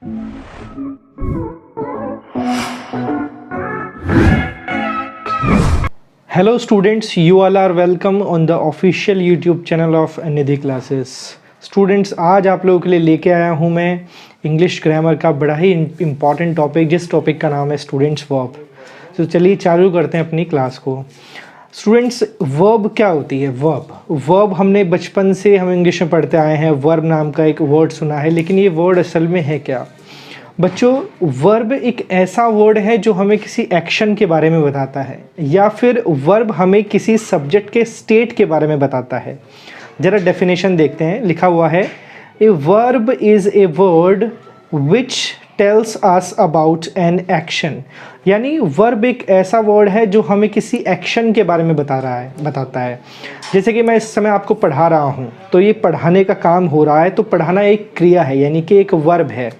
Hello students, you all are welcome on the official YouTube channel of Nidhi Classes. Students, आज आप लोगों के लिए लेके आया हूँ मैं इंग्लिश ग्रामर का बड़ा ही इम्पॉर्टेंट टॉपिक, जिस टॉपिक का नाम है स्टूडेंट्स वर्ब। तो चलिए चालू करते हैं अपनी क्लास को। स्टूडेंट्स, वर्ब क्या होती है? वर्ब हमने बचपन से हम इंग्लिश में पढ़ते आए हैं। वर्ब नाम का एक वर्ड सुना है, लेकिन ये वर्ड असल में है क्या? बच्चों, वर्ब एक ऐसा वर्ड है जो हमें किसी एक्शन के बारे में बताता है, या फिर वर्ब हमें किसी सब्जेक्ट के स्टेट के बारे में बताता है। ज़रा डेफिनेशन देखते हैं। लिखा हुआ है, a verb is a word which tells us about an action. यानी वर्ब एक ऐसा वर्ड है जो हमें किसी एक्शन के बारे में बताता है। जैसे कि मैं इस समय आपको पढ़ा रहा हूँ, तो ये पढ़ाने का काम हो रहा है, तो पढ़ाना एक क्रिया है, यानी कि एक वर्ब है।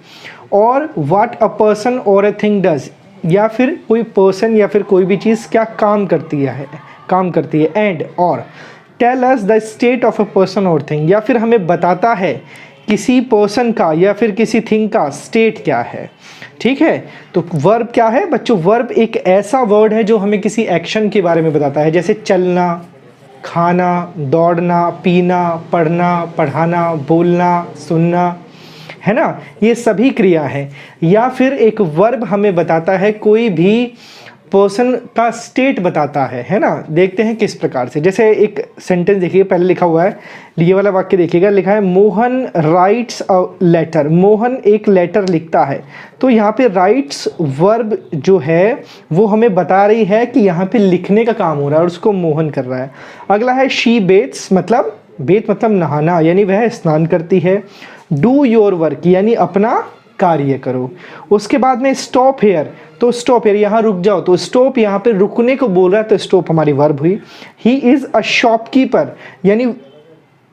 और व्हाट अ पर्सन और ए थिंग डज, या फिर कोई पर्सन या फिर कोई भी चीज़ क्या काम करती है। एंड और tell us the state of a person और थिंग, या फिर हमें बताता है किसी पर्सन का या फिर किसी थिंग का स्टेट क्या है। ठीक है, तो वर्ब क्या है बच्चों? वर्ब एक ऐसा वर्ड है जो हमें किसी एक्शन के बारे में बताता है, जैसे चलना, खाना, दौड़ना, पीना, पढ़ना, पढ़ाना, बोलना, सुनना, है ना। ये सभी क्रिया है। या फिर एक वर्ब हमें बताता है कोई भी पर्सन का स्टेट बताता है ना। देखते हैं किस प्रकार से। जैसे एक सेंटेंस देखिए, पहले लिखा हुआ है, ये वाला वाक्य देखिएगा, लिखा है Mohan writes a letter. Mohan एक लेटर लिखता है। तो यहाँ पे राइट्स वर्ब जो है वो हमें बता रही है कि यहाँ पे लिखने का काम हो रहा है और उसको मोहन कर रहा है। अगला है शी बेथ्स, मतलब बेथ मतलब नहाना, यानी वह स्नान करती है। डू योर वर्क, यानी अपना कार्य करो। उसके बाद में स्टॉप हेयर, तो स्टॉप हेयर यहाँ रुक जाओ, तो स्टॉप यहाँ पे रुकने को बोल रहा है, तो स्टॉप हमारी वर्ब हुई। ही इज़ अ शॉपकीपर, यानी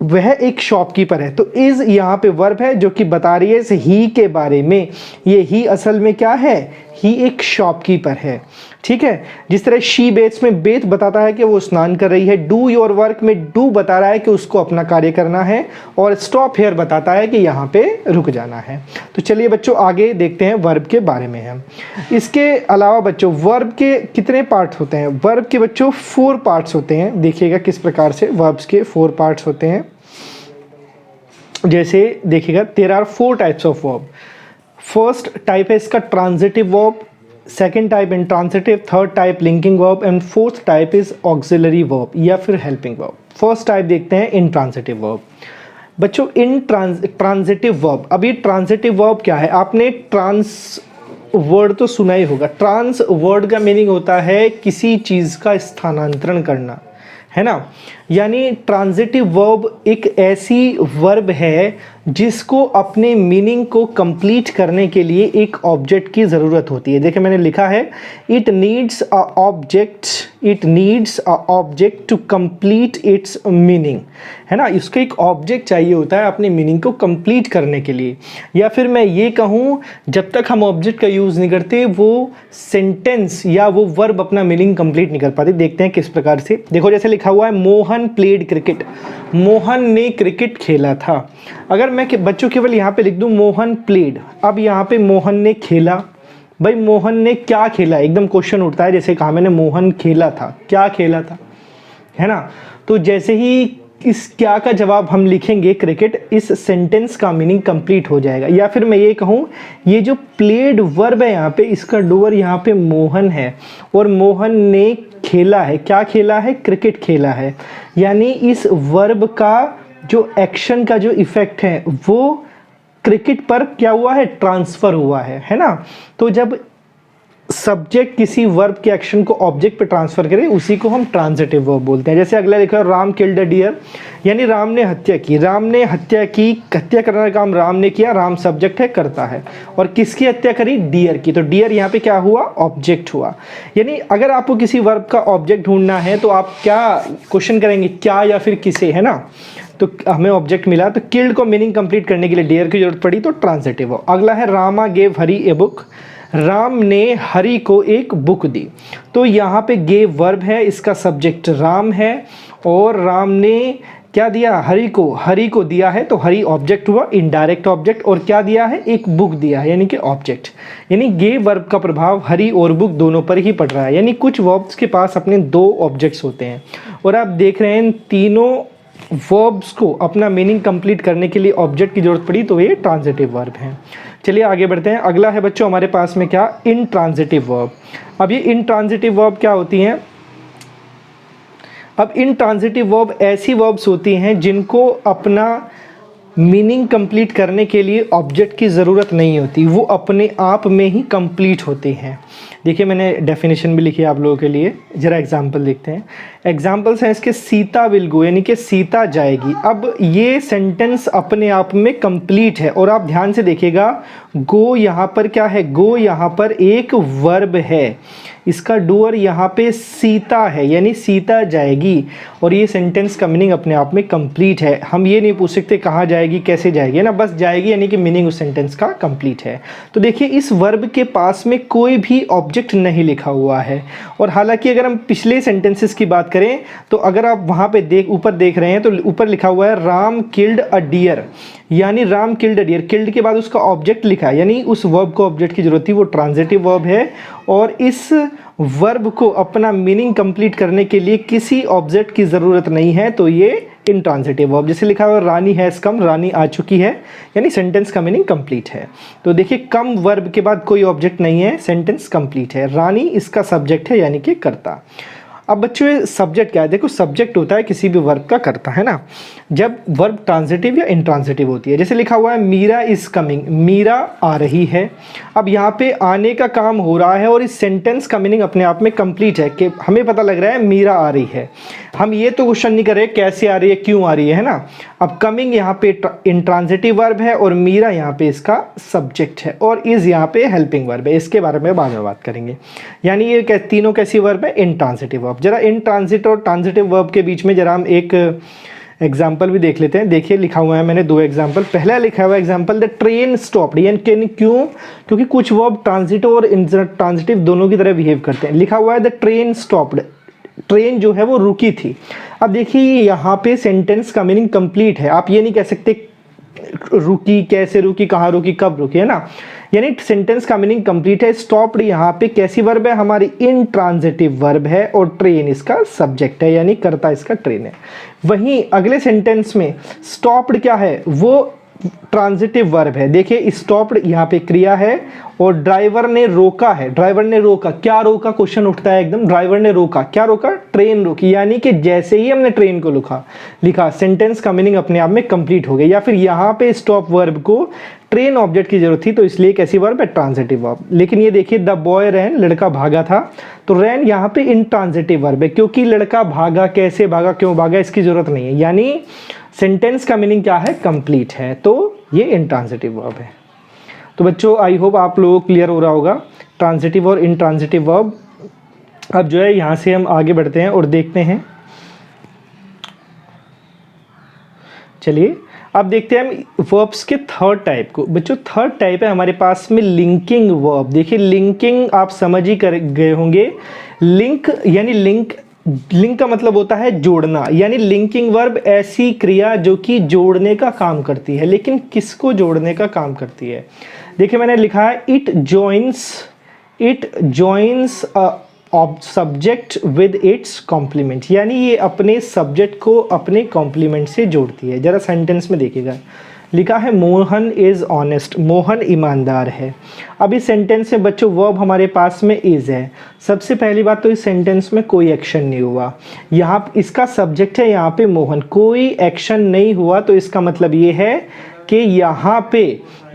वह एक शॉपकीपर है, तो इज़ यहाँ पे वर्ब है जो कि बता रही है इस ही के बारे में। ये ही असल में क्या है? ही एक शॉपकीपर है। ठीक है, जिस तरह शी बेथ्स में बेथ बताता है कि वो स्नान कर रही है। डू योर वर्क में डू बता रहा है कि उसको अपना कार्य करना है, और स्टॉप हेयर बताता है कि यहाँ पे रुक जाना है। तो चलिए बच्चों आगे देखते हैं वर्ब के बारे में हम। इसके अलावा बच्चों वर्ब के कितने पार्ट्स होते हैं? वर्ब के बच्चों 4 पार्ट्स होते हैं। देखिएगा किस प्रकार से वर्ब्स के 4 पार्ट्स होते हैं। जैसे देखिएगा, there are 4 types of verb. First type है इसका transitive verb, second type intransitive, third type linking verb, and fourth type is auxiliary verb या फिर हेल्पिंग वर्ब। फर्स्ट टाइप देखते हैं इंट्रांजिटिव वर्ब। बच्चों, ट्रांजिटिव वर्ब, अब ये ट्रांजिटिव वर्ब क्या है? आपने ट्रांस वर्ड तो सुना ही होगा। ट्रांस वर्ड का मीनिंग होता है किसी चीज़ का स्थानांतरण करना, है ना। यानी ट्रांजिटिव वर्ब एक ऐसी वर्ब है जिसको अपने मीनिंग को कंप्लीट करने के लिए एक ऑब्जेक्ट की ज़रूरत होती है। देखिए मैंने लिखा है, it needs a object to complete its meaning, है ना। इसको एक ऑब्जेक्ट चाहिए होता है अपने मीनिंग को कंप्लीट करने के लिए। या फिर मैं ये कहूँ, जब तक हम ऑब्जेक्ट का यूज़ नहीं करते वो सेंटेंस या वो वर्ब अपना मीनिंग कंप्लीट नहीं कर पाते। देखते हैं किस प्रकार से। देखो जैसे लिखा हुआ है, मोहन प्लेड क्रिकेट, मोहन ने क्रिकेट खेला था। अगर मैं बच्चों केवल यहाँ पे लिख दूँ मोहन प्लेड, अब यहाँ पे मोहन ने खेला, भाई मोहन ने क्या खेला? एकदम क्वेश्चन उठता है। जैसे कहा मैंने मोहन खेला था, क्या खेला था, है ना। तो जैसे ही इस क्या का जवाब हम लिखेंगे क्रिकेट, इस सेंटेंस का मीनिंग कंप्लीट हो जाएगा। या फिर मैं ये कहूँ, ये जो प्लेड वर्ब है यहाँ पे, इसका डूअर यहाँ पे मोहन है, और मोहन ने खेला है, क्या खेला है? क्रिकेट खेला है। यानी इस वर्ब का जो एक्शन का जो इफेक्ट है वो क्रिकेट पर क्या हुआ है? ट्रांसफर हुआ है ना। तो जब सब्जेक्ट किसी वर्ब के एक्शन को ऑब्जेक्ट पे ट्रांसफर करे, उसी को हम ट्रांजिटिव वर्ब बोलते हैं। जैसे अगला लिखा है, राम किल्ड अ डियर, यानी राम ने हत्या की। राम ने हत्या की, हत्या करने का काम राम ने किया, राम सब्जेक्ट है, करता है। और किसकी हत्या करी? डियर की। तो डियर यहाँ पे क्या हुआ? ऑब्जेक्ट हुआ। यानी अगर आपको किसी वर्ब का ऑब्जेक्ट ढूंढना है तो आप क्या क्वेश्चन करेंगे? क्या या फिर किसे, है ना। तो हमें ऑब्जेक्ट मिला, तो किल्ड को मीनिंग कंप्लीट करने के लिए डियर की जरूरत पड़ी, तो ट्रांजिटिव वर्ब। अगला है, Rama gave Hari a book, Ram ने हरि को एक बुक दी। तो यहाँ पे गेव वर्ब है, इसका सब्जेक्ट राम है, और राम ने क्या दिया, हरि को दिया है, तो हरि ऑब्जेक्ट हुआ, इनडायरेक्ट ऑब्जेक्ट, और क्या दिया है, एक बुक दिया है यानी कि ऑब्जेक्ट। यानी ये वर्ब का प्रभाव हरि और बुक दोनों पर ही पड़ रहा है। यानी कुछ वर्ब्स के पास अपने दो ऑब्जेक्ट्स होते हैं और आप देख रहे हैं तीनों वर्ब्स को अपना मीनिंग कंप्लीट करने के लिए ऑब्जेक्ट की जरूरत पड़ी, तो ये ट्रांजिटिव वर्ब हैं। चलिए आगे बढ़ते हैं। अगला है बच्चों हमारे पास में क्या, इनट्रांजिटिव वर्ब। अब ये इनट्रांजिटिव वर्ब क्या होती हैं, अब इनट्रांजिटिव वर्ब ऐसी वर्ब्स होती हैं जिनको अपना मीनिंग कंप्लीट करने के लिए ऑब्जेक्ट की ज़रूरत नहीं होती, वो अपने आप में ही कंप्लीट होती हैं। देखिए मैंने डेफिनेशन भी लिखी है आप लोगों के लिए, ज़रा एग्जांपल देखते हैं। एग्जांपल्स हैं इसके, सीता विल गो यानी कि सीता जाएगी। अब ये सेंटेंस अपने आप में कंप्लीट है और आप ध्यान से देखिएगा, गो यहाँ पर क्या है, गो यहाँ पर एक वर्ब है, इसका डूअर यहाँ पे सीता है यानी सीता जाएगी, और ये सेंटेंस का मीनिंग अपने आप में कंप्लीट है। हम ये नहीं पूछ सकते कहाँ जाएगी, कैसे जाएगी, है ना, बस जाएगी यानी कि मीनिंग उस सेंटेंस का कंप्लीट है। तो देखिए इस वर्ब के पास में कोई भी ऑब्जेक्ट नहीं लिखा हुआ है, और हालांकि अगर हम पिछले सेंटेंसेस की बात करें तो अगर आप वहाँ पे ऊपर देख रहे हैं तो ऊपर लिखा हुआ है राम किल्ड अ डियर, यानी Ram killed a deer, killed के बाद उसका ऑब्जेक्ट लिखा है, यानी उस वर्ब को ऑब्जेक्ट की जरूरत थी, वो ट्रांजिटिव वर्ब है। और इस वर्ब को अपना मीनिंग कंप्लीट करने के लिए किसी ऑब्जेक्ट की ज़रूरत नहीं है, तो ये इनट्रांजिटिव वर्ब। जैसे लिखा हुआ रानी हैज़ कम, रानी आ चुकी है, यानी सेंटेंस का मीनिंग कंप्लीट है। तो देखिए कम वर्ब के बाद कोई ऑब्जेक्ट नहीं है, सेंटेंस कंप्लीट है। रानी इसका सब्जेक्ट है यानी कि कर्ता। अब बच्चों ये सब्जेक्ट क्या है, देखो सब्जेक्ट होता है किसी भी वर्ब का कर्ता, है ना, जब वर्ब ट्रांजिटिव या इनट्रांजिटिव होती है। जैसे लिखा हुआ है मीरा इज कमिंग, मीरा आ रही है। अब यहाँ पे आने का काम हो रहा है और इस सेंटेंस का मीनिंग अपने आप में कंप्लीट है कि हमें पता लग रहा है मीरा आ रही है। हम ये तो क्वेश्चन नहीं कर रहे कैसे आ रही है, क्यों आ रही है ना। अब कमिंग यहाँ पे इनट्रांजिटिव वर्ब है और मीरा यहाँ पे इसका सब्जेक्ट है, और इज यहाँ पे हेल्पिंग वर्ब है, इसके बारे में बाद में बात करेंगे। यानी ये तीनों कैसी वर्ब है, इनट्रांजिटिव वर्ब। जरा इन और ट्रांजिटिव वर्ब के बीच में जरा हम एक एग्जाम्पल भी देख लेते हैं। देखिए लिखा हुआ है मैंने दो एग्जाम्पल। पहला लिखा हुआ एग्जाम्पल, द ट्रेन स्टॉप्ड, यानी क्यों, क्योंकि कुछ वर्ब ट्रांजिटिव और इंट्रांजिटिव दोनों की तरह बिहेव करते हैं। लिखा हुआ है द ट्रेन स्टॉप्ड, ट्रेन जो है वो रुकी थी। अब देखिए यहाँ पे सेंटेंस का मीनिंग कंप्लीट है, आप ये नहीं कह सकते रुकी, कैसे रुकी, कहाँ रुकी, कब रुकी, है ना, यानी सेंटेंस का मीनिंग कंप्लीट है। स्टॉप्ड यहाँ पे कैसी वर्ब है, हमारी इनट्रांजिटिव वर्ब है, और ट्रेन इसका सब्जेक्ट है यानी कर्ता इसका ट्रेन है। वहीं अगले सेंटेंस में स्टॉप्ड क्या है, वो ट्रांजिटिव वर्ब है। देखिए स्टॉप्ड यहाँ पे क्रिया है और ड्राइवर ने रोका है, ड्राइवर ने रोका, क्या रोका, क्वेश्चन उठता है एकदम, ड्राइवर ने रोका, क्या रोका, ट्रेन रोकी, यानी कि जैसे ही हमने ट्रेन को लिखा सेंटेंस का मीनिंग अपने आप में कंप्लीट हो गया। या फिर यहाँ पे स्टॉप वर्ब को ट्रेन ऑब्जेक्ट की जरूरत थी, तो इसलिए कैसी वर्ब है, ट्रांजिटिव वर्ब। लेकिन ये देखिए द बॉय रैन, लड़का भागा था, तो रैन यहाँ पे इनट्रांजिटिव वर्ब है, क्योंकि लड़का भागा, कैसे भागा, क्यों भागा, इसकी जरूरत नहीं है, यानी सेंटेंस का मीनिंग क्या है, कंप्लीट है, तो ये इनट्रांजिटिव वर्ब है। तो बच्चों आई होप आप लोगों को क्लियर हो रहा होगा ट्रांजिटिव और इनट्रांजिटिव वर्ब। अब जो है यहाँ से हम आगे बढ़ते हैं और देखते हैं, चलिए अब देखते हैं हम वर्ब्स के थर्ड टाइप को। बच्चों थर्ड टाइप है हमारे पास में लिंकिंग वर्ब। देखिए लिंकिंग आप समझ ही कर गए होंगे, लिंक यानी लिंक का मतलब होता है जोड़ना, यानी लिंकिंग वर्ब ऐसी क्रिया जो कि जोड़ने का काम करती है। लेकिन किसको जोड़ने का काम करती है, देखिए मैंने लिखा है it joins subject with its complement, यानी ये अपने सब्जेक्ट को अपने कॉम्प्लीमेंट से जोड़ती है। जरा सेंटेंस में देखिएगा, लिखा है मोहन इज़ ऑनेस्ट, मोहन ईमानदार है। अब इस सेंटेंस में बच्चों वर्ब हमारे पास में इज़ है। सबसे पहली बात तो इस सेंटेंस में कोई एक्शन नहीं हुआ, यहाँ इसका सब्जेक्ट है यहाँ पे मोहन, कोई एक्शन नहीं हुआ, तो इसका मतलब ये है कि यहाँ पे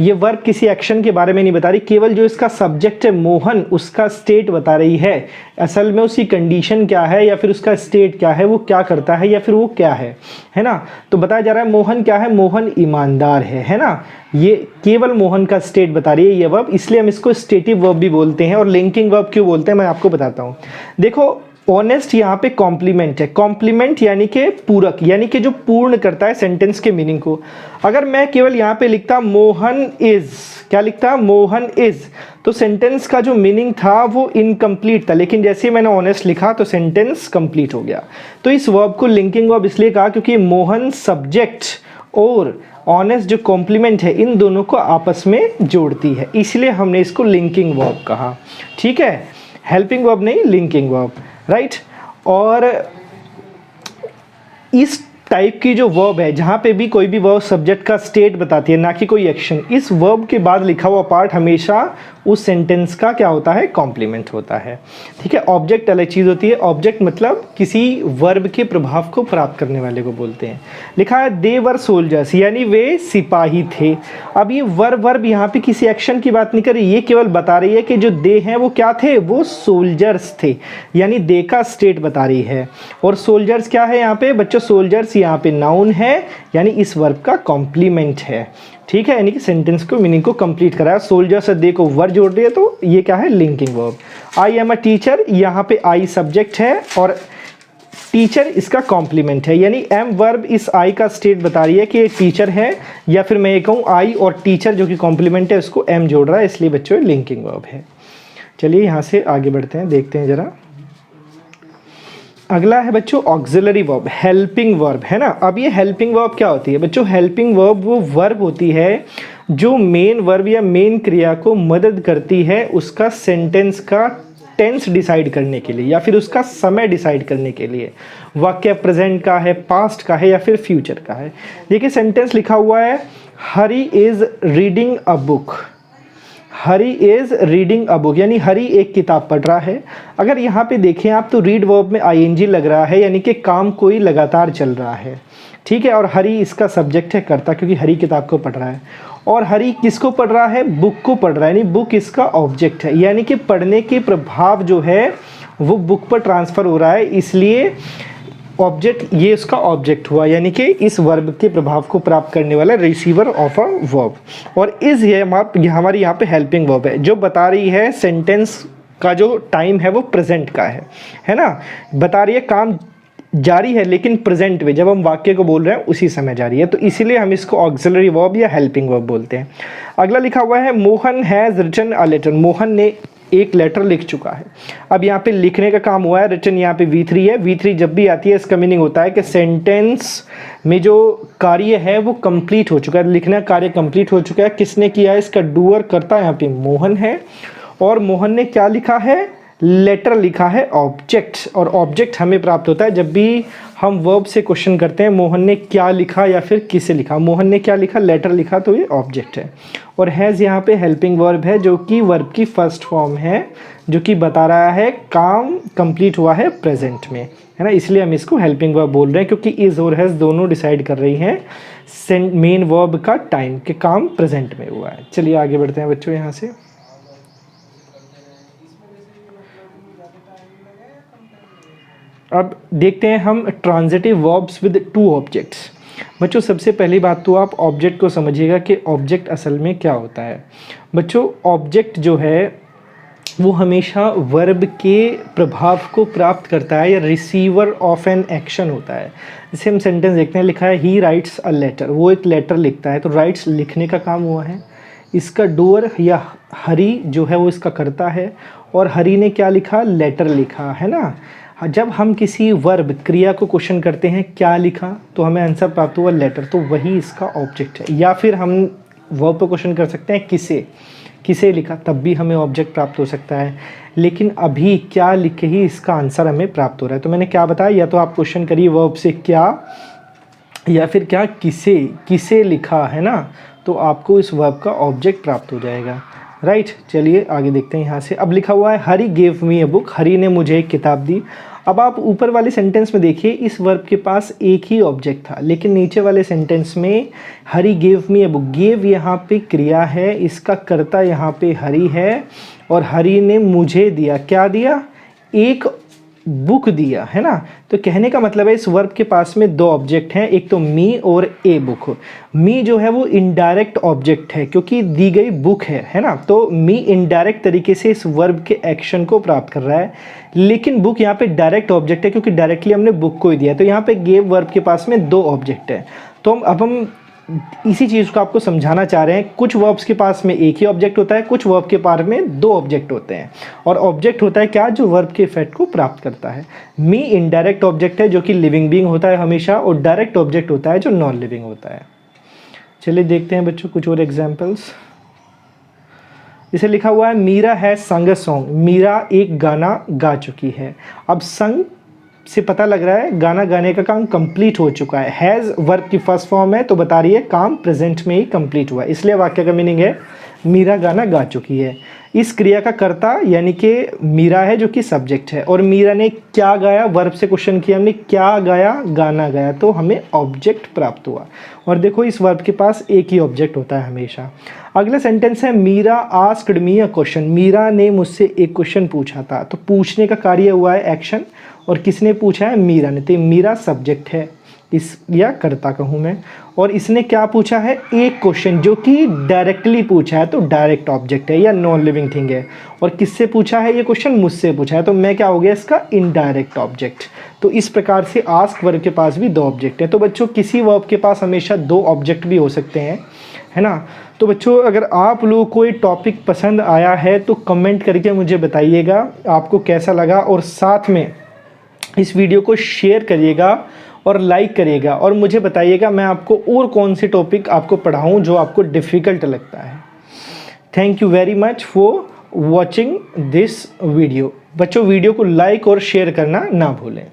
ये वर्ब किसी एक्शन के बारे में नहीं बता रही, केवल जो इसका सब्जेक्ट है मोहन उसका स्टेट बता रही है। असल में उसकी कंडीशन क्या है या फिर उसका स्टेट क्या है, वो क्या करता है या फिर वो क्या है ना। तो बताया जा रहा है मोहन क्या है, मोहन ईमानदार है ना। ये केवल मोहन का स्टेट बता रही है ये वर्ब, इसलिए हम इसको स्टेटिव वर्ब भी बोलते हैं। और लिंकिंग वर्ब क्यों बोलते हैं मैं आपको बताता हूँ। देखो ऑनेस्ट यहाँ पे कॉम्प्लीमेंट है, कॉम्प्लीमेंट यानी कि पूरक, यानी कि जो पूर्ण करता है सेंटेंस के मीनिंग को। अगर मैं केवल यहाँ पे लिखता मोहन इज, क्या लिखता, मोहन इज। तो सेंटेंस का जो मीनिंग था वो इनकम्प्लीट था, लेकिन जैसे ही मैंने ऑनेस्ट लिखा तो सेंटेंस कंप्लीट हो गया। तो इस वर्ब को लिंकिंग वर्ब इसलिए कहा क्योंकि मोहन सब्जेक्ट और ऑनेस्ट जो कॉम्प्लीमेंट है इन दोनों को आपस में जोड़ती है, इसलिए हमने इसको लिंकिंग वर्ब कहा। ठीक है, हेल्पिंग वर्ब नहीं, लिंकिंग वर्ब, राइट। और इस टाइप की जो वर्ब है जहाँ पे भी कोई भी वर्ब सब्जेक्ट का स्टेट बताती है, ना कि कोई एक्शन, इस वर्ब के बाद लिखा हुआ पार्ट हमेशा उस सेंटेंस का क्या होता है, कॉम्प्लीमेंट होता है। ठीक है, ऑब्जेक्ट अलग चीज़ होती है। ऑब्जेक्ट मतलब किसी वर्ब के प्रभाव को प्राप्त करने वाले को बोलते हैं। लिखा है दे वर सोल्जर्स, यानी वे सिपाही थे। अब ये वर्ब यहाँ पे किसी एक्शन की बात नहीं कर रही, ये केवल बता रही है कि जो दे हैं वो क्या थे, वो सोल्जर्स थे, यानी दे का स्टेट बता रही है। और सोल्जर्स क्या है यहाँ पे बच्चों, सोल्जर्स यहाँ पे नाउन है, यानी इस वर्ब का कॉम्प्लीमेंट है। ठीक है, यानी कि सेंटेंस को मीनिंग को कंप्लीट कराया। सोल्जर से दे को वर्ब जोड़ रही है, तो ये क्या है, linking verb. I am a teacher, यहाँ पे आई सब्जेक्ट है और टीचर इसका कॉम्प्लीमेंट है, यानी एम वर्ब इस आई का स्टेट बता रही है कि ये टीचर है, या फिर मैं ये कहूँ आई और टीचर जो कि कॉम्प्लीमेंट है उसको एम जोड़ रहा है, इसलिए बच्चों लिंकिंग वर्ब है। चलिए यहाँ से आगे बढ़ते हैं, देखते हैं जरा। अगला है बच्चों ऑक्सिलरी वर्ब, हेल्पिंग वर्ब, है ना। अब ये हेल्पिंग वर्ब क्या होती है बच्चों, हेल्पिंग वर्ब वो वर्ब होती है जो मेन वर्ब या मेन क्रिया को मदद करती है उसका सेंटेंस का टेंस डिसाइड करने के लिए, या फिर उसका समय डिसाइड करने के लिए। वाक्य प्रेजेंट का है, पास्ट का है, या फिर फ्यूचर का है। देखिए सेंटेंस लिखा हुआ है Hari is reading a book, Hari is reading a book, यानी हरी एक किताब पढ़ रहा है। अगर यहाँ पे देखें आप तो रीड वर्ब में आईएनजी लग रहा है, यानी कि काम कोई लगातार चल रहा है। ठीक है, और हरी इसका सब्जेक्ट है कर्ता, क्योंकि हरी किताब को पढ़ रहा है। और हरी किसको पढ़ रहा है, बुक को पढ़ रहा है, यानी बुक इसका ऑब्जेक्ट है, यानी कि पढ़ने के प्रभाव जो है वो बुक पर ट्रांसफ़र हो रहा है, इसलिए ऑब्जेक्ट ये उसका ऑब्जेक्ट हुआ, यानी कि इस वर्ब के प्रभाव को प्राप्त करने वाला रिसीवर ऑफ अ वर्ब। और इज ये हमारी यहाँ पे हेल्पिंग वर्ब है जो बता रही है सेंटेंस का जो टाइम है वो प्रेजेंट का है ना। बता रही है काम जारी है लेकिन प्रेजेंट में, जब हम वाक्य को बोल रहे हैं उसी समय जारी है, तो इसीलिए हम इसको ऑक्सिलरी वर्ब या हेल्पिंग वर्ब बोलते हैं। अगला लिखा हुआ है Mohan has written a letter, Mohan ने एक लेटर लिख चुका है। अब यहाँ पे लिखने का काम हुआ है, रिटन यहाँ पे V3 है। V3 जब भी आती है इसका मीनिंग होता है कि सेंटेंस में जो कार्य है वो कंप्लीट हो चुका है, लिखना कार्य कंप्लीट हो चुका है। किसने किया है, इसका डूअर करता यहाँ पे मोहन है, और मोहन ने क्या लिखा है, लेटर लिखा है, ऑब्जेक्ट। और ऑब्जेक्ट हमें प्राप्त होता है जब भी हम वर्ब से क्वेश्चन करते हैं मोहन ने क्या लिखा या फिर किसे लिखा। मोहन ने क्या लिखा, लेटर लिखा, तो ये ऑब्जेक्ट है। और हैज़ यहाँ पे हेल्पिंग वर्ब है जो कि वर्ब की फर्स्ट फॉर्म है, जो कि बता रहा है काम कंप्लीट हुआ है प्रेजेंट में, है ना। इसलिए हम इसको हेल्पिंग वर्ब बोल रहे हैं, क्योंकि इज़ और हैज़ दोनों डिसाइड कर रही हैं मेन वर्ब का टाइम, कि काम प्रेजेंट में हुआ है। चलिए आगे बढ़ते हैं बच्चों यहाँ से। अब देखते हैं हम transitive verbs with two objects. बच्चों सबसे पहली बात तो आप ऑब्जेक्ट को समझिएगा कि ऑब्जेक्ट असल में क्या होता है। बच्चों ऑब्जेक्ट जो है वो हमेशा वर्ब के प्रभाव को प्राप्त करता है, या रिसीवर ऑफ एन एक्शन होता है। जैसे हम सेंटेंस देखते हैं, लिखा है ही राइट्स अ लेटर, वो एक लेटर लिखता है, तो राइट्स लिखने का काम हुआ है। इसका डूअर या हरी जो है वो इसका करता है, और हरी ने क्या लिखा, लेटर लिखा, है ना। जब हम किसी वर्ब क्रिया को क्वेश्चन करते हैं क्या लिखा, तो हमें आंसर प्राप्त हुआ लेटर, तो वही इसका ऑब्जेक्ट है। या फिर हम वर्ब पर क्वेश्चन कर सकते हैं किसे लिखा, तब भी हमें ऑब्जेक्ट प्राप्त हो सकता है। लेकिन अभी क्या लिखे ही इसका आंसर हमें प्राप्त हो रहा है। तो मैंने क्या बताया, या तो आप क्वेश्चन करिए वर्ब से क्या, या फिर क्या किसे लिखा, है ना, तो आपको इस वर्ब का ऑब्जेक्ट प्राप्त हो जाएगा, राइट। चलिए आगे देखते हैं यहाँ से। अब लिखा हुआ है हरी गेव मी अ बुक, हरी ने मुझे एक किताब दी। अब आप ऊपर वाले सेंटेंस में देखिए, इस वर्ब के पास एक ही ऑब्जेक्ट था, लेकिन नीचे वाले सेंटेंस में Hari gave me a book, gave यहाँ पे क्रिया है, इसका कर्ता यहाँ पे हरी है, और हरी ने मुझे दिया, क्या दिया, एक बुक दिया, है ना। तो कहने का मतलब है इस वर्ब के पास में दो ऑब्जेक्ट हैं, एक तो मी और ए बुक। मी जो है वो इनडायरेक्ट ऑब्जेक्ट है क्योंकि दी गई बुक है ना। तो मी इनडायरेक्ट तरीके से इस वर्ब के एक्शन को प्राप्त कर रहा है, लेकिन बुक यहाँ पे डायरेक्ट ऑब्जेक्ट है क्योंकि डायरेक्टली हमने बुक को ही दिया। तो यहाँ पे गेव वर्ब के पास में दो ऑब्जेक्ट है। तो अब हम इसी चीज़ को आपको समझाना चाह रहे हैं। कुछ वर्ब्स के पास में एक ही ऑब्जेक्ट होता है, कुछ वर्ब के पास में दो ऑब्जेक्ट होते हैं। और ऑब्जेक्ट होता है क्या, जो वर्ब के इफेक्ट को प्राप्त करता है। मी इनडायरेक्ट ऑब्जेक्ट है जो कि लिविंग बीइंग होता है हमेशा, और डायरेक्ट ऑब्जेक्ट होता है जो नॉन लिविंग होता है। चलिए देखते हैं बच्चों कुछ और एग्जाम्पल्स। इसे लिखा हुआ है मीरा है संग अ सॉन्ग, मीरा एक गाना गा चुकी है। अब संग से पता लग रहा है गाना गाने का काम कंप्लीट हो चुका है। हैज़ वर्ब की फर्स्ट फॉर्म है तो बता रही है काम प्रेजेंट में ही कंप्लीट हुआ है, इसलिए वाक्य का मीनिंग है मीरा गाना गा चुकी है। इस क्रिया का कर्ता यानी कि मीरा है जो कि सब्जेक्ट है, और मीरा ने क्या गाया, वर्ब से क्वेश्चन किया हमने, क्या गाया, गाना गाया, तो हमें ऑब्जेक्ट प्राप्त हुआ। और देखो इस वर्ब के पास एक ही ऑब्जेक्ट होता है हमेशा। अगला सेंटेंस है Meera asked me a question, Meera ने मुझसे एक क्वेश्चन पूछा था। तो पूछने का कार्य हुआ है एक्शन, और किसने पूछा है, मीरा ने। तो मीरा सब्जेक्ट है इस, या कर्ता कहूँ मैं। और इसने क्या पूछा है, एक क्वेश्चन जो कि डायरेक्टली पूछा है, तो डायरेक्ट ऑब्जेक्ट है या नॉन लिविंग थिंग है। और किससे पूछा है ये क्वेश्चन, मुझसे पूछा है, तो मैं क्या हो गया इसका, इनडायरेक्ट ऑब्जेक्ट। तो इस प्रकार से आस्क वर्ब के पास भी दो ऑब्जेक्ट है। तो बच्चों किसी वर्ब के पास हमेशा दो ऑब्जेक्ट भी हो सकते हैं, है ना। तो बच्चों अगर आप लोगों को ये टॉपिक पसंद आया है तो कमेंट करके मुझे बताइएगा आपको कैसा लगा, और साथ में इस वीडियो को शेयर करिएगा और लाइक करिएगा, और मुझे बताइएगा मैं आपको और कौन से टॉपिक आपको पढ़ाऊँ जो आपको डिफ़िकल्ट लगता है। Thank you very much for watching this video. बच्चों वीडियो को लाइक और शेयर करना ना भूलें।